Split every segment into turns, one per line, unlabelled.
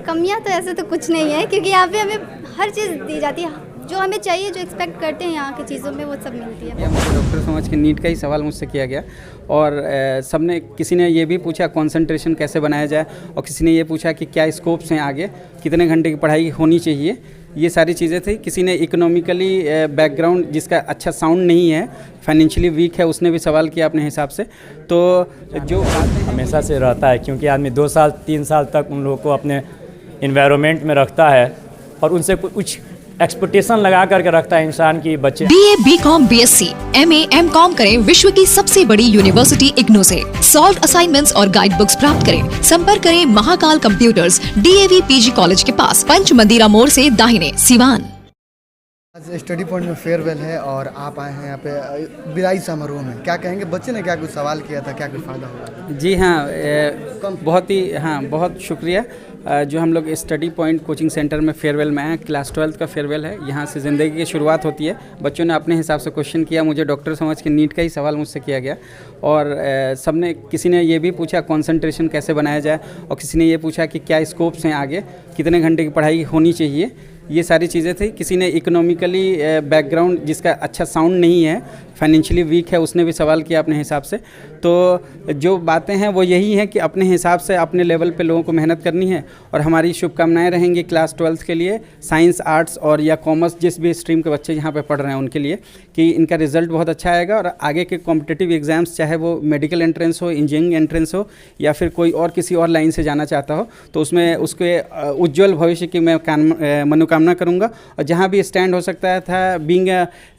कमियां तो ऐसे तो कुछ नहीं है, क्योंकि यहाँ पे हमें हर चीज़ दी जाती है, जो हमें चाहिए, जो एक्सपेक्ट करते हैं यहाँ की चीज़ों में वो सब मिलती है।
मुझे डॉक्टर समझ के नीट का ही सवाल मुझसे किया गया और सबने किसी ने ये भी पूछा कंसंट्रेशन कैसे बनाया जाए और किसी ने ये पूछा कि क्या स्कोप्स हैं आगे, कितने घंटे की पढ़ाई होनी चाहिए, ये सारी चीज़ें थी। किसी ने इकोनॉमिकली बैकग्राउंड जिसका अच्छा साउंड नहीं है, फाइनेंशियली वीक है, उसने भी सवाल किया अपने हिसाब से। तो जो
हमेशा से रहता है, क्योंकि आदमी 2 साल 3 साल तक उन लोगों को अपने इन्वायरमेंट में रखता है और उनसे कुछ एक्सपेक्टेशन लगा करके रखता है इंसान की बच्चे।
BA, BCom, BSc, MA, MCom करें विश्व की सबसे बड़ी यूनिवर्सिटी इग्नू से। सॉल्व असाइनमेंट्स और गाइड बुक्स प्राप्त करें। संपर्क करें Mahakal computers, DAV PG college के पास, पंच मंदिरा मोड़ से दाहिने, सिवान।
आज स्टडी पॉइंट में फेयरवेल है और आप आए हैं यहाँ पे विदाई समारोह में, क्या कहेंगे? बच्चे ने क्या कुछ सवाल किया था, क्या कुछ फ़ायदा हुआ?
जी हाँ, बहुत शुक्रिया। जो हम लोग स्टडी पॉइंट कोचिंग सेंटर में फेयरवेल में आए, क्लास 12 का फेयरवेल है। यहाँ से ज़िंदगी की शुरुआत होती है। बच्चों ने अपने हिसाब से क्वेश्चन किया, मुझे डॉक्टर समझ के नीट का ही सवाल मुझसे किया गया और सबने किसी ने ये भी पूछा कंसंट्रेशन कैसे बनाया जाए और किसी ने ये पूछा कि क्या स्कोप्स हैं आगे, कितने घंटे की पढ़ाई होनी चाहिए, ये सारी चीज़ें थी। किसी ने इकोनॉमिकली बैकग्राउंड जिसका अच्छा साउंड नहीं है, फाइनेंशियली वीक है, उसने भी सवाल किया अपने हिसाब से। तो जो बातें हैं वो यही हैं कि अपने हिसाब से अपने लेवल पे लोगों को मेहनत करनी है और हमारी शुभकामनाएं रहेंगी क्लास 12 के लिए, साइंस, आर्ट्स और या कॉमर्स जिस भी स्ट्रीम के बच्चे यहाँ पे पढ़ रहे हैं उनके लिए, कि इनका रिजल्ट बहुत अच्छा आएगा और आगे के कॉम्पिटिटिव एग्ज़ाम्स, चाहे वो मेडिकल एंट्रेंस हो, इंजीनियरिंग एंट्रेंस हो या फिर कोई और किसी और लाइन से जाना चाहता हो, तो उसमें उसके उज्ज्वल भविष्य की मैं मनोकामना करूँगा। और जहाँ भी स्टैंड हो सकता था, बीइंग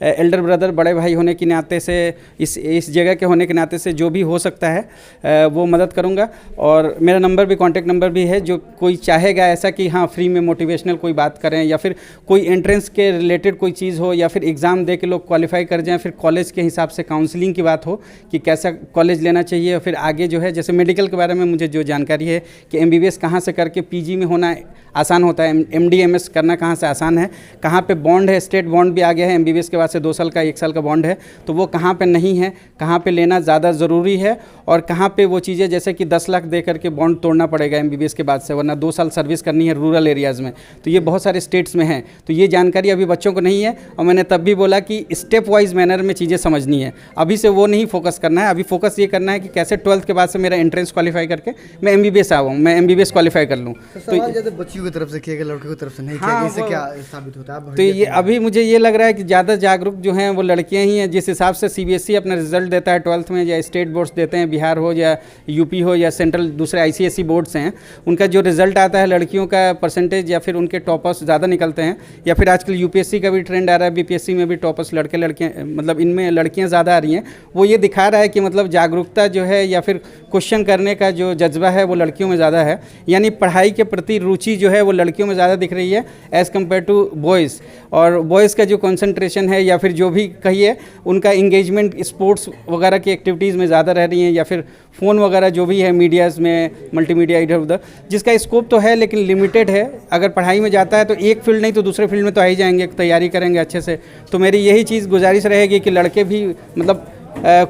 एल्डर ब्रदर, बड़े भाई होने के नाते से, इस जगह के होने के नाते से जो भी हो सकता है वो मदद करूंगा। और मेरा नंबर भी, कांटेक्ट नंबर भी है, जो कोई चाहेगा ऐसा कि हाँ फ्री में मोटिवेशनल कोई बात करें या फिर कोई एंट्रेंस के रिलेटेड कोई चीज़ हो या फिर एग्ज़ाम दे के लोग क्वालिफाई कर जाएं, फिर कॉलेज के हिसाब से काउंसलिंग की बात हो कि कैसा कॉलेज लेना चाहिए, और फिर आगे जो है जैसे मेडिकल के बारे में मुझे जो जानकारी है कि MBBS कहाँ से करके PG में होना आसान होता है, MD MS करना कहाँ से आसान है, कहाँ पे बॉन्ड है, स्टेट बॉन्ड भी आ गया है, MBBS के बाद से 2 साल का 1 साल का बॉन्ड है, तो वो कहाँ पे नहीं है, कहाँ पे लेना ज़्यादा ज़रूरी है और कहाँ पे वो चीज़ें जैसे कि 10 लाख दे करके बॉन्ड तोड़ना पड़ेगा MBBS के बाद से, वरना 2 साल सर्विस करनी है रूरल एरियाज़ में, तो ये बहुत सारे स्टेट्स में है। तो ये जानकारी अभी बच्चों को नहीं है और मैंने तब भी बोला कि स्टेप वाइज मैनर में चीज़ें समझनी है। अभी से वो नहीं फोकस करना है, अभी फोकस ये करना है कि कैसे 12th के बाद से मेरा एंट्रेंस क्वालिफाई करके मैं MBBS आऊँ, मैं MBBS क्वालिफाई कर लूँ।
सवाल जैसे बच्चियों की तरफ से किया गया, लड़कियों की तरफ से नहीं किया गया, इससे क्या साबित होता है?
तो ये अभी मुझे ये लग रहा है कि ज़्यादा जागरूक जो हैं वो लड़कियां ही हैं। जिस हिसाब से CBSE अपना रिजल्ट देता है 12th में, या स्टेट बोर्ड्स देते हैं, बिहार हो या UP हो या सेंट्रल दूसरे ICSE बोर्ड्स हैं, उनका जो रिजल्ट आता है लड़कियों का परसेंटेज या फिर उनके टॉपर्स ज़्यादा निकलते हैं, या फिर आजकल UPSC का भी ट्रेंड आ रहा है, BPSC में भी टॉपर्स लड़कियाँ, मतलब इनमें लड़कियाँ ज़्यादा आ रही हैं। वो ये दिखा रहा है कि मतलब जागरूकता जो है या फिर क्वेश्चन करने का जो जज्बा है वो लड़कियों में ज़्यादा है, यानी पढ़ाई के प्रति रुचि जो है वो लड़कियों में ज़्यादा दिख रही है एज़ कम्पेयर टू बॉयज़। और बॉयज़ का जो कंसंट्रेशन है या फिर जो भी कहिए उनका इंगेजमेंट स्पोर्ट्स वगैरह की एक्टिविटीज़ में ज़्यादा रह रही हैं, या फिर फ़ोन वगैरह जो भी है मीडियाज़ में, मल्टीमीडिया इधर उधर, जिसका स्कोप तो है लेकिन लिमिटेड है। अगर पढ़ाई में जाता है तो एक फील्ड नहीं तो दूसरे फील्ड में तो आ ही जाएंगे, तैयारी करेंगे अच्छे से। तो मेरी यही चीज़ गुजारिश रहेगी कि लड़के भी मतलब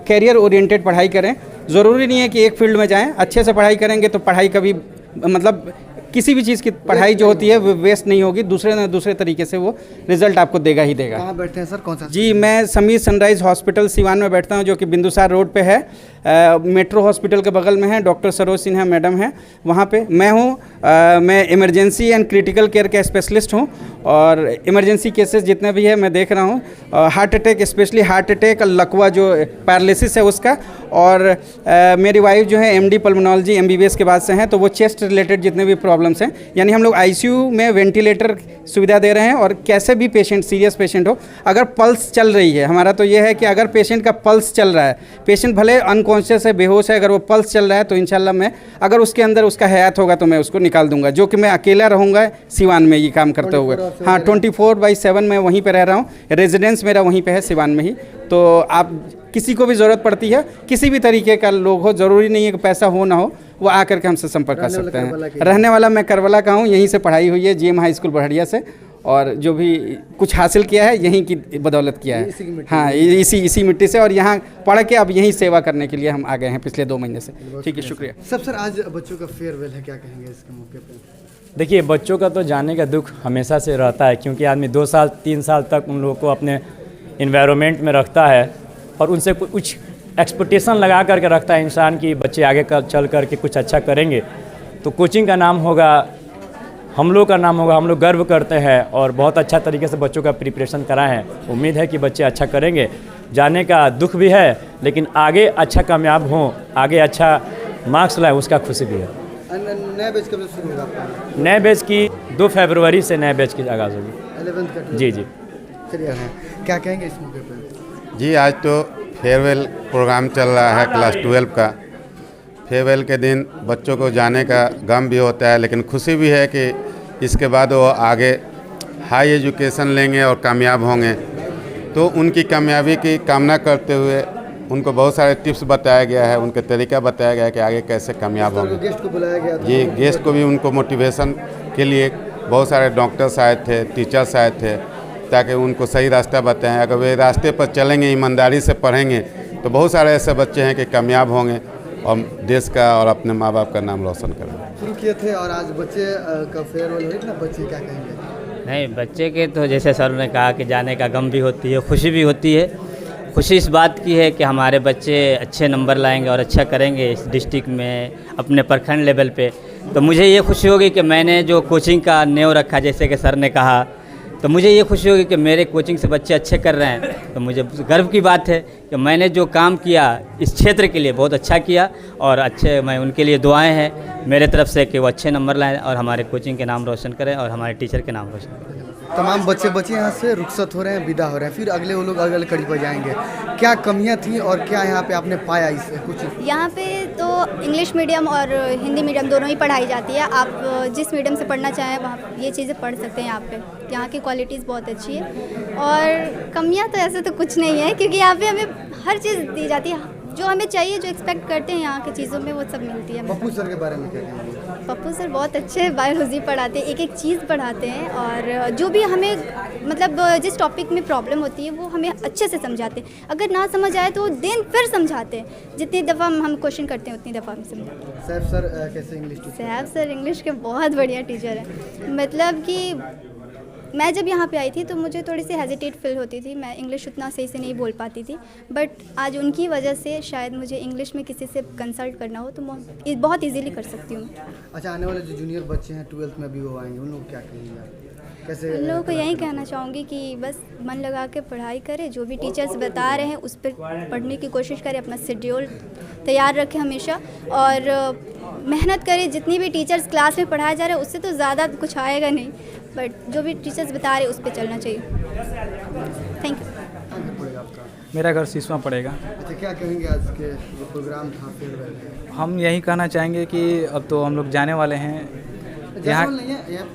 कैरियर ओरिएंटेड पढ़ाई करें। ज़रूरी नहीं है कि एक फील्ड में जाएँ, अच्छे से पढ़ाई करेंगे तो पढ़ाई कभी मतलब किसी भी चीज़ की पढ़ाई जो होती है वो वेस्ट नहीं होगी, दूसरे न दूसरे तरीके से वो रिजल्ट आपको देगा ही देगा।
कहाँ बैठते हैं सर, कौन सा? जी,
मैं समीर सनराइज़ हॉस्पिटल सिवान में बैठता हूँ, जो कि बिंदुसार रोड पे है, मेट्रो हॉस्पिटल के बगल में है। डॉक्टर सरोज सिन्हा मैडम है वहाँ पे। मैं हूँ मैं इमरजेंसी एंड क्रिटिकल केयर का स्पेशलिस्ट हूँ और इमरजेंसी केसेस जितने भी है मैं देख रहा हूँ। Heart attack, specially heart attack, लकवा जो पैरालिसिस है उसका, और मेरी वाइफ जो है MD पल्मोनोलॉजी MBBS के बाद से हैं, तो वो चेस्ट रिलेटेड जितने भी प्रॉब्लम्स हैं, यानी हम लोग ICU में वेंटिलेटर सुविधा दे रहे हैं। और कैसे भी पेशेंट, सीरियस पेशेंट हो, अगर पल्स चल रही है, हमारा तो ये है कि अगर पेशेंट का पल्स चल रहा है, पेशेंट भले अनकॉन्शियस है, बेहोश है, अगर वो पल्स चल रहा है तो इंशाल्लाह मैं, अगर उसके अंदर उसका हयात होगा तो मैं उसको निकाल दूंगा, जो कि मैं अकेला रहूँगा सिवान में ये काम करते हुए। हाँ, 24/7 मैं वहीं पर रह रहा हूँ, रेजिडेंस मेरा वहीं पर है सिवान में ही। तो आप किसी को भी ज़रूरत पड़ती है, किसी भी तरीके का लोग हो, ज़रूरी नहीं है कि पैसा हो ना हो, वो आकर के हमसे संपर्क कर सकते हैं। रहने वाला मैं करबला का हूँ, यहीं से पढ़ाई हुई है GM हाई स्कूल बड़हरिया से। और जो भी कुछ हासिल किया है यहीं की बदौलत किया है। हाँ, इसी मिट्टी से, और यहाँ पढ़ के अब यहीं सेवा करने के लिए हम आ गए हैं पिछले 2 महीने से। ठीक है, शुक्रिया।
सब सर, आज बच्चों का फेयरवेल है, क्या कहेंगे इसके मौके पे?
देखिए, बच्चों का तो जाने का दुख हमेशा से रहता है, क्योंकि आदमी 2 साल 3 साल तक उन लोगों को अपने इन्वायरमेंट में रखता है और उनसे कुछ एक्सपेक्टेशन लगा करके रखता है इंसान कि बच्चे आगे चल कर के कुछ अच्छा करेंगे। तो कोचिंग का नाम होगा, हम लोग का नाम होगा, हम लोग गर्व करते हैं और बहुत अच्छा तरीके से बच्चों का प्रिपरेशन कराए हैं। उम्मीद है कि बच्चे अच्छा करेंगे। जाने का दुख भी है, लेकिन आगे अच्छा कामयाब हों, आगे अच्छा मार्क्स लाएँ, उसका खुशी भी है।
नया बैच कब शुरू होगा आपका?
नए बैच की 2 फरवरी से नए बैच की आगाज़ होगी।
11th का?
जी जी।
चलिए, क्या कहेंगे इस मौके पे?
जी, आज तो फेयरवेल प्रोग्राम चल रहा है क्लास 12 का। फेयरवेल के दिन बच्चों को जाने का गम भी होता है, लेकिन खुशी भी है कि इसके बाद वो आगे हाई एजुकेशन लेंगे और कामयाब होंगे। तो उनकी कामयाबी की कामना करते हुए उनको बहुत सारे टिप्स बताया गया है, उनके तरीका बताया गया है कि आगे कैसे कामयाब होंगे।
गेस्ट को बुलाया गया था?
जी, गेस्ट को भी उनको मोटिवेशन के लिए बहुत सारे डॉक्टर्स आए थे, टीचर्स आए थे, ताकि उनको सही रास्ता बताएं। अगर वे रास्ते पर चलेंगे, ईमानदारी से पढ़ेंगे, तो बहुत सारे ऐसे बच्चे हैं कि कामयाब होंगे और देश का और अपने माँ बाप का नाम रोशन करेंगे।
शुरू किए थे और आज बच्चे का फेयरवेल हो रही, बच्चे क्या कहेंगे?
नहीं, बच्चे के तो जैसे सर ने कहा कि जाने का गम भी होती है, खुशी भी होती है। खुशी इस बात की है कि हमारे बच्चे अच्छे नंबर लाएंगे और अच्छा करेंगे इस डिस्ट्रिक्ट में, अपने प्रखंड लेवल पे। तो मुझे ये खुशी होगी कि मैंने जो कोचिंग का नेव रखा, जैसे कि सर ने कहा, तो मुझे ये खुशी होगी कि मेरे कोचिंग से बच्चे अच्छे कर रहे हैं। तो मुझे गर्व की बात है कि मैंने जो काम किया इस क्षेत्र के लिए बहुत अच्छा किया, और अच्छे मैं उनके लिए दुआएं हैं मेरे तरफ से कि वो अच्छे नंबर लाएं और हमारे कोचिंग के नाम रोशन करें और हमारे टीचर के नाम रोशन करें।
तमाम बच्चे यहाँ से रुखसत हो रहे हैं, विदा हो रहे हैं, फिर अगले वो लोग अगले कड़ी पर जाएंगे। क्या कमियां थी और क्या यहाँ पे आपने पाया इससे कुछ?
यहाँ पे तो इंग्लिश मीडियम और हिंदी मीडियम दोनों ही पढ़ाई जाती है। आप जिस मीडियम से पढ़ना चाहें वहाँ ये चीज़ें पढ़ सकते हैं। यहाँ पे यहाँ की क्वालिटीज़ बहुत अच्छी है, और कमियाँ तो ऐसे तो कुछ नहीं है, क्योंकि यहाँ पे हमें हर चीज़ दी जाती है जो हमें चाहिए, जो एक्सपेक्ट करते हैं यहाँ की चीज़ों में, वो सब मिलती है।
पप्पू सर के बारे में क्या कहेंगे?
पप्पू सर बहुत अच्छे बायोलॉजी पढ़ाते हैं, एक एक चीज़ पढ़ाते हैं, और जो भी हमें मतलब जिस टॉपिक में प्रॉब्लम होती है वो हमें अच्छे से समझाते हैं। अगर ना समझ आए तो दिन फिर समझाते हैं, जितनी दफ़ा हम क्वेश्चन करते हैं उतनी दफ़ा हम समझाते हैं।
सैफ सर कैसे English teacher?
Saif sir English के बहुत बढ़िया टीचर हैं। मतलब कि मैं जब यहाँ पे आई थी तो मुझे थोड़ी सी हेजिटेट फील होती थी, मैं इंग्लिश उतना सही से नहीं बोल पाती थी, बट आज उनकी वजह से शायद मुझे इंग्लिश में किसी से कंसल्ट करना हो तो मैं बहुत इजीली कर सकती हूँ।
अच्छा, आने वाले जो जूनियर बच्चे हैं 12th में अभी वो आएंगे, उन लोग क्या कहेंगे आप? कैसे?
उन लोगों को यही कहना चाहूँगी कि बस मन लगा के पढ़ाई करें, जो भी टीचर्स बता रहे हैं उस पर पढ़ने की कोशिश करें, अपना शेड्यूल तैयार रखें हमेशा, और मेहनत करें। जितनी भी टीचर्स क्लास में पढ़ाया जा रहा है उससे तो ज़्यादा कुछ आएगा नहीं, बट जो भी टीचर्स बता रहे हैं उस पर चलना चाहिए। Thank you.
मेरा घर सिसवा पड़ेगा।
अच्छा, क्या कहेंगे आज के जो प्रोग्राम था फेयरवेल है?
हम यही कहना चाहेंगे कि अब तो हम लोग जाने वाले हैं यहाँ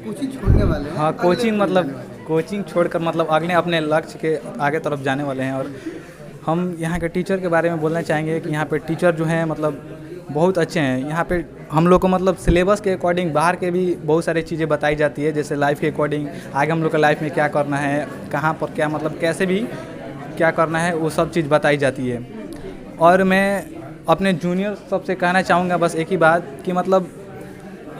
कोचिंग छोड़ने वाले हैं।
हाँ, कोचिंग मतलब कोचिंग छोड़कर मतलब अगले अपने लक्ष्य के आगे तरफ जाने वाले हैं। और हम यहाँ के टीचर के बारे में बोलना चाहेंगे कि यहाँ पे टीचर जो हैं मतलब बहुत अच्छे हैं। यहाँ पे हम लोग को मतलब सिलेबस के अकॉर्डिंग बाहर के भी बहुत सारी चीज़ें बताई जाती है, जैसे लाइफ के अकॉर्डिंग आगे हम लोग का लाइफ में क्या करना है, कहाँ पर क्या मतलब कैसे भी क्या करना है, वो सब चीज़ बताई जाती है। और मैं अपने जूनियर सबसे कहना चाहूँगा बस एक ही बात कि मतलब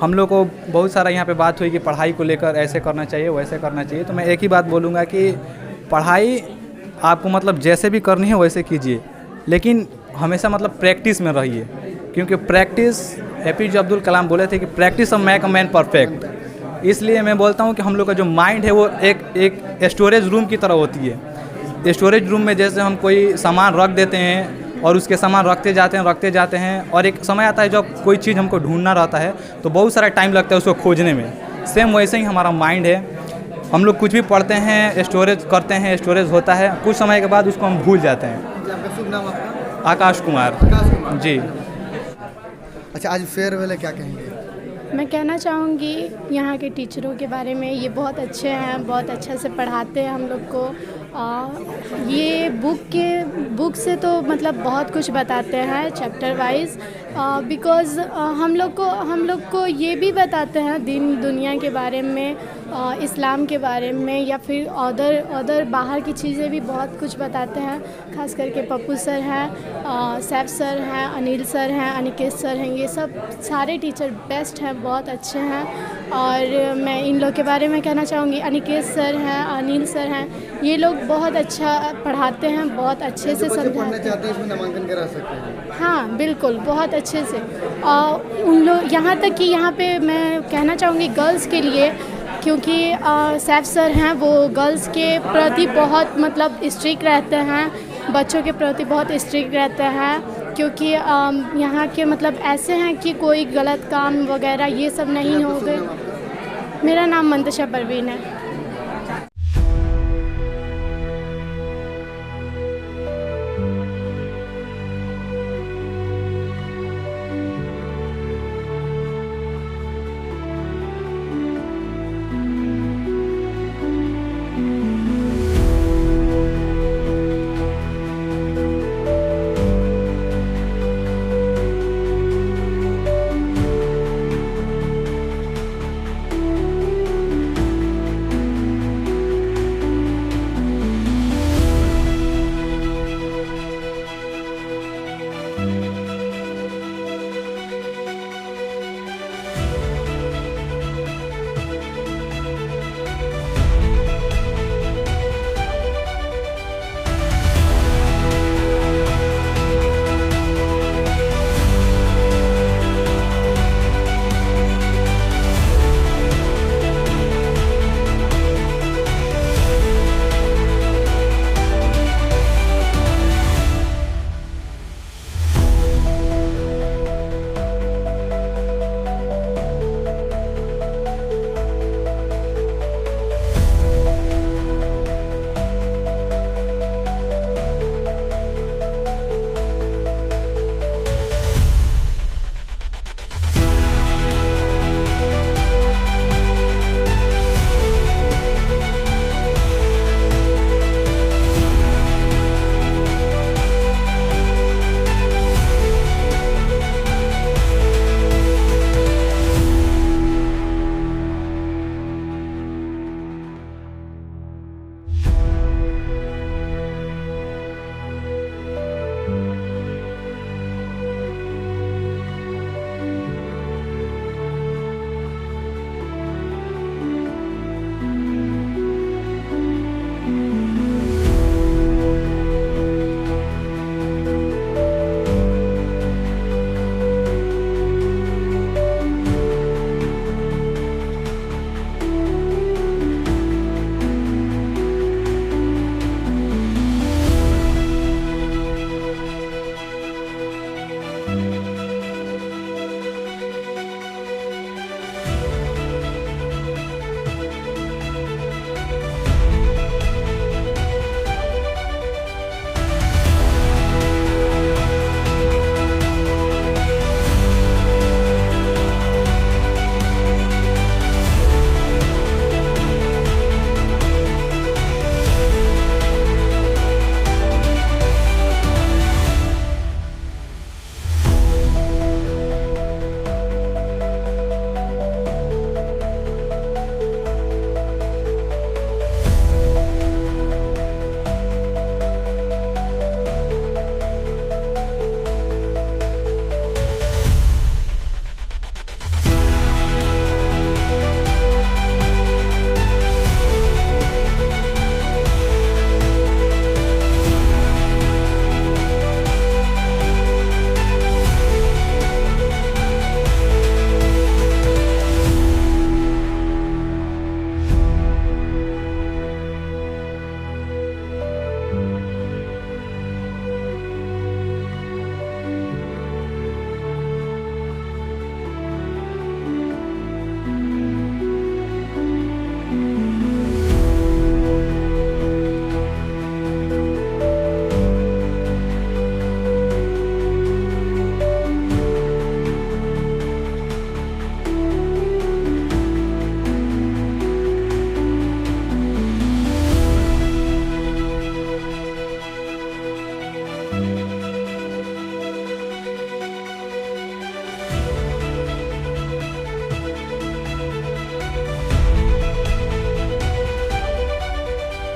हम लोग को बहुत सारा यहाँ पे बात हुई कि पढ़ाई को लेकर ऐसे करना चाहिए वैसे करना चाहिए, तो मैं एक ही बात बोलूँगा कि पढ़ाई आपको मतलब जैसे भी करनी है वैसे कीजिए, लेकिन हमेशा मतलब प्रैक्टिस में रहिए, क्योंकि प्रैक्टिस APJ अब्दुल कलाम बोले थे कि practice of make a man perfect. इसलिए मैं बोलता हूँ कि हम लोग का जो माइंड है वो एक स्टोरेज रूम की तरह होती है। स्टोरेज रूम में जैसे हम कोई सामान रख देते हैं और उसके सामान रखते जाते हैं और एक समय आता है जब कोई चीज़ हमको ढूंढना रहता है तो बहुत सारा टाइम लगता है उसको खोजने में। सेम वैसे ही हमारा माइंड है, हम लोग कुछ भी पढ़ते हैं, स्टोरेज करते हैं, स्टोरेज होता है, कुछ समय के बाद उसको हम भूल जाते हैं।
शुभ नाम आपका?
आकाश कुमार जी।
अच्छा, आज फेयरवेल है, क्या कहेंगे?
मैं कहना चाहूँगी यहाँ के टीचरों के बारे में, ये बहुत अच्छे हैं, बहुत अच्छा से पढ़ाते हैं हम लोग को। ये बुक से तो मतलब बहुत कुछ बताते हैं चैप्टर वाइज, बिकॉज़ हम लोग को ये भी बताते हैं दिन दुनिया के बारे में, इस्लाम के बारे में या फिर अदर बाहर की चीज़ें भी बहुत कुछ बताते हैं। खास करके पप्पू सर हैं, सैफ सर हैं, अनिल सर हैं, अनिकेत सर हैं, ये सब सारे टीचर बेस्ट हैं, बहुत अच्छे हैं। और मैं इन लोग के बारे में कहना चाहूँगी, अनिकेत सर हैं, अनिल सर हैं, ये लोग बहुत अच्छा पढ़ाते हैं, बहुत अच्छे से समझाते हैं।
इसमें नामांकन करा सकते हैं।
हाँ बिल्कुल, बहुत अच्छे से। उन लोग यहाँ तक कि यहाँ पे मैं कहना चाहूँगी गर्ल्स के लिए, क्योंकि सैफ सर हैं वो गर्ल्स के प्रति बहुत मतलब स्ट्रिक्ट रहते हैं, बच्चों के प्रति बहुत स्ट्रिक्ट रहते हैं, क्योंकि यहाँ के मतलब ऐसे हैं कि कोई गलत काम वगैरह ये सब नहीं हो गए। मेरा नाम मंतशा परवीन है। है।